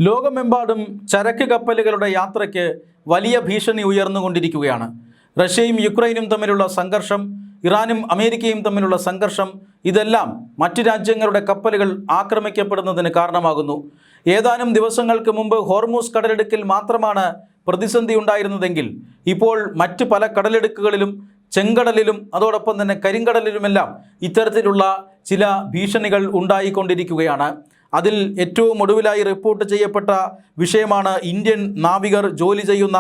ലോകമെമ്പാടും ചരക്ക് കപ്പലുകളുടെ യാത്രയ്ക്ക് വലിയ ഭീഷണി ഉയർന്നുകൊണ്ടിരിക്കുകയാണ്. റഷ്യയും യുക്രൈനും തമ്മിലുള്ള സംഘർഷം, ഇറാനും അമേരിക്കയും തമ്മിലുള്ള സംഘർഷം, ഇതെല്ലാം മറ്റു രാജ്യങ്ങളുടെ കപ്പലുകൾ ആക്രമിക്കപ്പെടുന്നതിന് കാരണമാകുന്നു. ഏതാനും ദിവസങ്ങൾക്ക് മുമ്പ് ഹോർമൂസ് കടലിടുക്കിൽ മാത്രമാണ് പ്രതിസന്ധി ഉണ്ടായിരുന്നതെങ്കിൽ ഇപ്പോൾ മറ്റ് പല കടലിടുക്കുകളിലും, ചെങ്കടലിലും അതോടൊപ്പം തന്നെ കരിങ്കടലിലുമെല്ലാം ഇത്തരത്തിലുള്ള ചില ഭീഷണികൾ ഉണ്ടായിക്കൊണ്ടിരിക്കുകയാണ്. അതിൽ ഏറ്റവും ഒടുവിലായി റിപ്പോർട്ട് ചെയ്യപ്പെട്ട വിഷയമാണ് ഇന്ത്യൻ നാവികർ ജോലി ചെയ്യുന്ന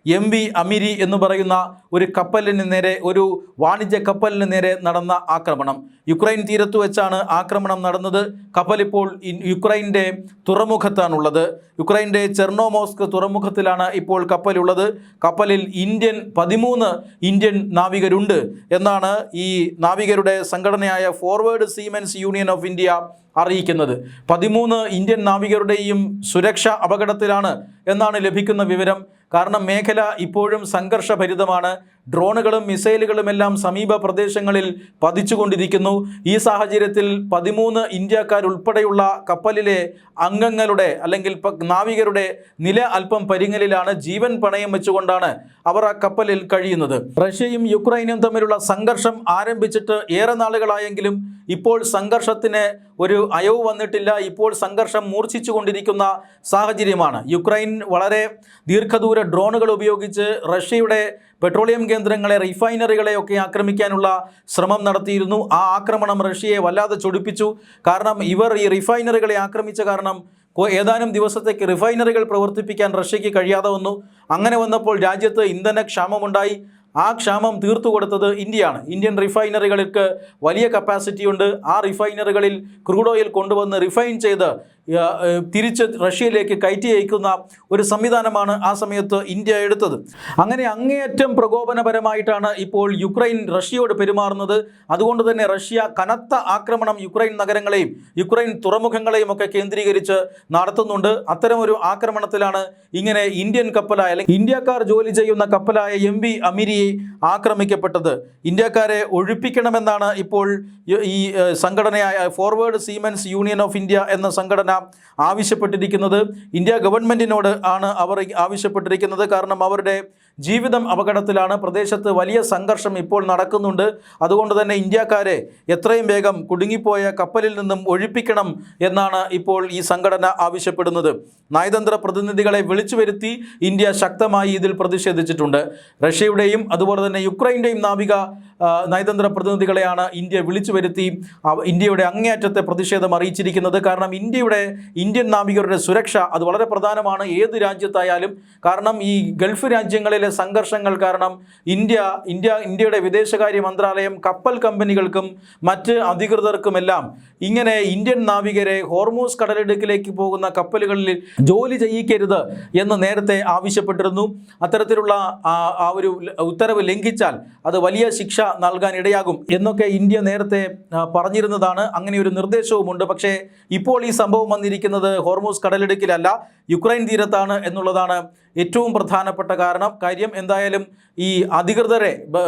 MV അമിരി എന്ന് പറയുന്ന ഒരു കപ്പലിന് നേരെ, ഒരു വാണിജ്യ കപ്പലിന് നേരെ നടന്ന ആക്രമണം. യുക്രൈൻ തീരത്ത് വെച്ചാണ് ആക്രമണം നടന്നത്. കപ്പലിപ്പോൾ യുക്രൈൻ്റെ തുറമുഖത്താണുള്ളത്. യുക്രൈൻ്റെ ചെർണോമോസ്ക് തുറമുഖത്തിലാണ് ഇപ്പോൾ കപ്പലുള്ളത്. കപ്പലിൽ 13 ഇന്ത്യൻ നാവികരുണ്ട് എന്നാണ് ഈ നാവികരുടെ സംഘടനയായ forward siemens union of India അറിയിക്കുന്നത്. 13 ഇന്ത്യൻ നാവികരുടെയും സുരക്ഷ അപകടത്തിലാണ് എന്നാണ് ലഭിക്കുന്ന വിവരം. കാരണം മേഖല ഇപ്പോഴും സംഘർഷഭരിതമാണ്. ഡ്രോണുകളും മിസൈലുകളുമെല്ലാം സമീപ പ്രദേശങ്ങളിൽ പതിച്ചുകൊണ്ടിരിക്കുന്നു. ഈ സാഹചര്യത്തിൽ 13 ഇന്ത്യക്കാരുൾപ്പെടെയുള്ള കപ്പലിലെ അംഗങ്ങളുടെ അല്ലെങ്കിൽ നാവികരുടെ നില അല്പം പരിങ്ങലിലാണ്. ജീവൻ പണയം വെച്ചുകൊണ്ടാണ് അവർ ആ കപ്പലിൽ കഴിയുന്നത്. റഷ്യയും യുക്രൈനും തമ്മിലുള്ള സംഘർഷം ആരംഭിച്ചിട്ട് ഏറെ നാളുകളായെങ്കിലും ഇപ്പോൾ സംഘർഷത്തിന് ഒരു അയവ് വന്നിട്ടില്ല. ഇപ്പോൾ സംഘർഷം മൂർച്ഛിച്ചുകൊണ്ടിരിക്കുന്ന സാഹചര്യമാണ്. യുക്രൈൻ വളരെ ദീർഘദൂര ഡ്രോണുകൾ ഉപയോഗിച്ച് റഷ്യയുടെ പെട്രോളിയം കേന്ദ്രങ്ങളെ, റിഫൈനറികളെയൊക്കെ ആക്രമിക്കാനുള്ള ശ്രമം നടത്തിയിരുന്നു. ആ ആക്രമണം റഷ്യയെ വല്ലാതെ ചൊടിപ്പിച്ചു. കാരണം ഇവർ ഈ റിഫൈനറികളെ ആക്രമിച്ച കാരണം ഏതാനും ദിവസത്തേക്ക് റിഫൈനറികൾ പ്രവർത്തിപ്പിക്കാൻ റഷ്യയ്ക്ക് കഴിയാതെ വന്നു. അങ്ങനെ വന്നപ്പോൾ രാജ്യത്ത് ഇന്ധനക്ഷാമമുണ്ടായി. ആ ക്ഷാമം തീർത്തു കൊടുത്തത് ഇന്ത്യയാണ്. ഇന്ത്യൻ റിഫൈനറികൾക്ക് വലിയ കപ്പാസിറ്റി ഉണ്ട്. ആ റിഫൈനറികളിൽ ക്രൂഡ് ഓയിൽ കൊണ്ടുവന്ന് റിഫൈൻ ചെയ്ത് തിരിച്ച് റഷ്യയിലേക്ക് കയറ്റി അയക്കുന്ന ഒരു സംവിധാനമാണ് ആ സമയത്ത് ഇന്ത്യ എടുത്തത്. അങ്ങനെ അങ്ങേയറ്റം പ്രകോപനപരമായിട്ടാണ് ഇപ്പോൾ യുക്രൈൻ റഷ്യയോട് പെരുമാറുന്നത്. അതുകൊണ്ട് തന്നെ റഷ്യ കനത്ത ആക്രമണം യുക്രൈൻ നഗരങ്ങളെയും യുക്രൈൻ തുറമുഖങ്ങളെയും ഒക്കെ കേന്ദ്രീകരിച്ച് നടത്തുന്നുണ്ട്. അത്തരമൊരു ആക്രമണത്തിലാണ് ഇങ്ങനെ ഇന്ത്യൻ കപ്പലായ, അല്ലെങ്കിൽ ഇന്ത്യക്കാർ ജോലി ചെയ്യുന്ന കപ്പലായ MV അമിരിയെ ആക്രമിക്കപ്പെട്ടത്. ഇന്ത്യക്കാരെ ഒഴിപ്പിക്കണമെന്നാണ് ഇപ്പോൾ ഈ സംഘടനയായ forward siemens union of India എന്ന സംഘടന ആവശ്യപ്പെട്ടിരിക്കുന്നത്. ഇന്ത്യ ഗവൺമെൻറ്റിനോട് ആണ് അവർ ആവശ്യപ്പെട്ടിരിക്കുന്നത്. കാരണം അവരുടെ ജീവിതം അപകടത്തിലാണ്. പ്രദേശത്ത് വലിയ സംഘർഷം ഇപ്പോൾ നടക്കുന്നുണ്ട്. അതുകൊണ്ട് തന്നെ ഇന്ത്യക്കാരെ എത്രയും വേഗം കുടുങ്ങിപ്പോയ കപ്പലിൽ നിന്നും ഒഴിപ്പിക്കണം എന്നാണ് ഇപ്പോൾ ഈ സംഘടന ആവശ്യപ്പെടുന്നത്. നയതന്ത്ര പ്രതിനിധികളെ വിളിച്ചു വരുത്തി ഇന്ത്യ ശക്തമായി ഇതിൽ പ്രതിഷേധിച്ചിട്ടുണ്ട്. റഷ്യയുടെയും അതുപോലെ തന്നെ യുക്രൈൻ്റെയും നയതന്ത്ര പ്രതിനിധികളെയാണ് ഇന്ത്യ വിളിച്ചു വരുത്തി ഇന്ത്യയുടെ അങ്ങേയറ്റത്തെ പ്രതിഷേധം അറിയിച്ചിരിക്കുന്നത്. കാരണം ഇന്ത്യൻ നാവികരുടെ സുരക്ഷ അത് വളരെ പ്രധാനമാണ് ഏത് രാജ്യത്തായാലും. കാരണം ഈ ഗൾഫ് രാജ്യങ്ങളിലെ സംഘർഷങ്ങൾ കാരണം ഇന്ത്യയുടെ വിദേശകാര്യ മന്ത്രാലയം കപ്പൽ കമ്പനികൾക്കും മറ്റ് അധികൃതർക്കുമെല്ലാം ഇങ്ങനെ ഇന്ത്യൻ നാവികരെ ഹോർമൂസ് കടലിടുക്കിലേക്ക് പോകുന്ന കപ്പലുകളിൽ ജോലി ചെയ്യിക്കരുത് എന്ന് നേരത്തെ ആവശ്യപ്പെട്ടിരുന്നു. അത്തരത്തിലുള്ള ആ ഒരു ഉത്തരവ് ലംഘിച്ചാൽ അത് വലിയ ശിക്ഷ നൽകാൻ ഇടയാകും എന്നൊക്കെ ഇന്ത്യ നേരത്തെ പറഞ്ഞിരുന്നതാണ്. അങ്ങനെ ഒരു നിർദ്ദേശവുമുണ്ട്. പക്ഷേ ഇപ്പോൾ ഈ സംഭവം വന്നിരിക്കുന്നത് ഹോർമൂസ് കടലിടുക്കിലല്ല, യുക്രൈൻ തീരത്താണ് എന്നുള്ളതാണ് ഏറ്റവും പ്രധാനപ്പെട്ട കാര്യം. എന്തായാലും ഈ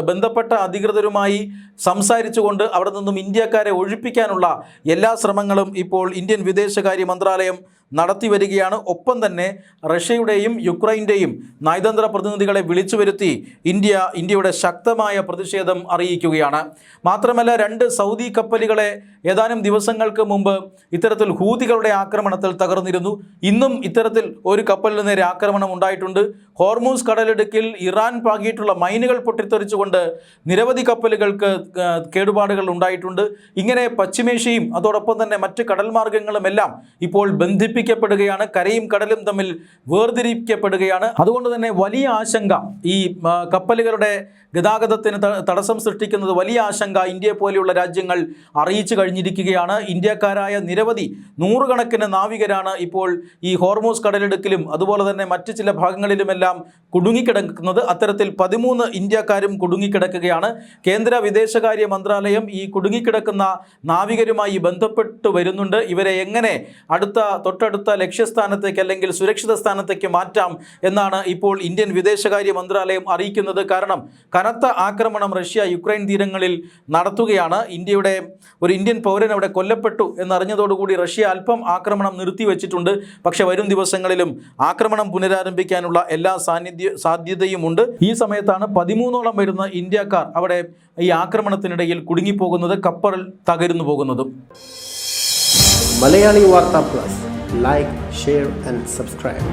ബന്ധപ്പെട്ട അധികൃതരുമായി സംസാരിച്ചുകൊണ്ട് അവിടെ നിന്നും ഇന്ത്യക്കാരെ ഒഴിപ്പിക്കാനുള്ള എല്ലാ ശ്രമങ്ങളും ഇപ്പോൾ ഇന്ത്യൻ വിദേശകാര്യ മന്ത്രാലയം നടത്തി വരികയാണ്. ഒപ്പം തന്നെ റഷ്യയുടെയും യുക്രൈൻ്റെയും നയതന്ത്ര പ്രതിനിധികളെ വിളിച്ചു വരുത്തി ഇന്ത്യയുടെ ശക്തമായ പ്രതിഷേധം അറിയിക്കുകയാണ്. മാത്രമല്ല 2 സൗദി കപ്പലുകളെ ഏതാനും ദിവസങ്ങൾക്ക് മുമ്പ് ഇത്തരത്തിൽ ഹൂതികളുടെ ആക്രമണത്തിൽ തകർന്നിരുന്നു. ഇന്നും ഇത്തരത്തിൽ ഒരു കപ്പലിന് നേരെ ആക്രമണം ഉണ്ടായിട്ടുണ്ട്. ഹോർമൂസ് കടലിടുക്കിൽ ഇറാൻ പാകിയിട്ടുള്ള മൈനുകൾ പൊട്ടിത്തെറിച്ചുകൊണ്ട് നിരവധി കപ്പലുകൾക്ക് കേടുപാടുകൾ ഉണ്ടായിട്ടുണ്ട്. ഇങ്ങനെ പശ്ചിമേഷ്യയും അതോടൊപ്പം തന്നെ മറ്റ് കടൽ മാർഗങ്ങളുമെല്ലാം ഇപ്പോൾ ബന്ധിപ്പിക്കപ്പെടുകയാണ്. കരയും കടലും തമ്മിൽ വേർതിരിക്കപ്പെടുകയാണ്. അതുകൊണ്ട് തന്നെ വലിയ ആശങ്ക, ഈ കപ്പലുകളുടെ ഗതാഗതത്തിന് തടസ്സം സൃഷ്ടിക്കുന്നത് വലിയ ആശങ്ക ഇന്ത്യയെ പോലെയുള്ള രാജ്യങ്ങൾ അറിയിച്ചു കഴിഞ്ഞിരിക്കുകയാണ്. ഇന്ത്യക്കാരായ നിരവധി നൂറുകണക്കിന് നാവികരാണ് ഇപ്പോൾ ഈ ഹോർമൂസ് കടലിടുക്കിലും അതുപോലെ തന്നെ മറ്റ് ചില ഭാഗങ്ങളിലുമെല്ലാം കുടുങ്ങിക്കിടക്കുന്നത്. അത്തരത്തിൽ 13 ഇന്ത്യക്കാരും കുടുങ്ങിക്കിടക്കുകയാണ്. കേന്ദ്ര വിദേശകാര്യ മന്ത്രാലയം ഈ കുടുങ്ങിക്കിടക്കുന്ന നാവികരുമായി ബന്ധപ്പെട്ട് വരുന്നുണ്ട്. ഇവരെ എങ്ങനെ തൊട്ടടുത്ത തൊട്ടടുത്ത ലക്ഷ്യസ്ഥാനത്തേക്ക് അല്ലെങ്കിൽ സുരക്ഷിത സ്ഥാനത്തേക്ക് മാറ്റാം എന്നാണ് ഇപ്പോൾ ഇന്ത്യൻ വിദേശകാര്യ മന്ത്രാലയം അറിയിക്കുന്നത്. കാരണം കനത്ത ആക്രമണം റഷ്യ യുക്രൈൻ തീരങ്ങളിൽ നടത്തുകയാണ്. ഒരു ഇന്ത്യൻ പൗരൻ അവിടെ കൊല്ലപ്പെട്ടു എന്നറിഞ്ഞതോടുകൂടി റഷ്യ അല്പം ആക്രമണം നിർത്തിവെച്ചിട്ടുണ്ട്. പക്ഷേ വരും ദിവസങ്ങളിലും ആക്രമണം പുനരാരംഭിക്കാനുള്ള എല്ലാ സാധ്യതയുമുണ്ട്. ഈ സമയത്താണ് 13ഓളം വരുന്ന ഇന്ത്യക്കാർ അവിടെ ഈ ആക്രമണത്തിനിടയിൽ കുടുങ്ങിപ്പോകുന്നത്, കപ്പൽ തകരുന്നു പോകുന്നതും. Malayali Warta Plus, like, share and subscribe.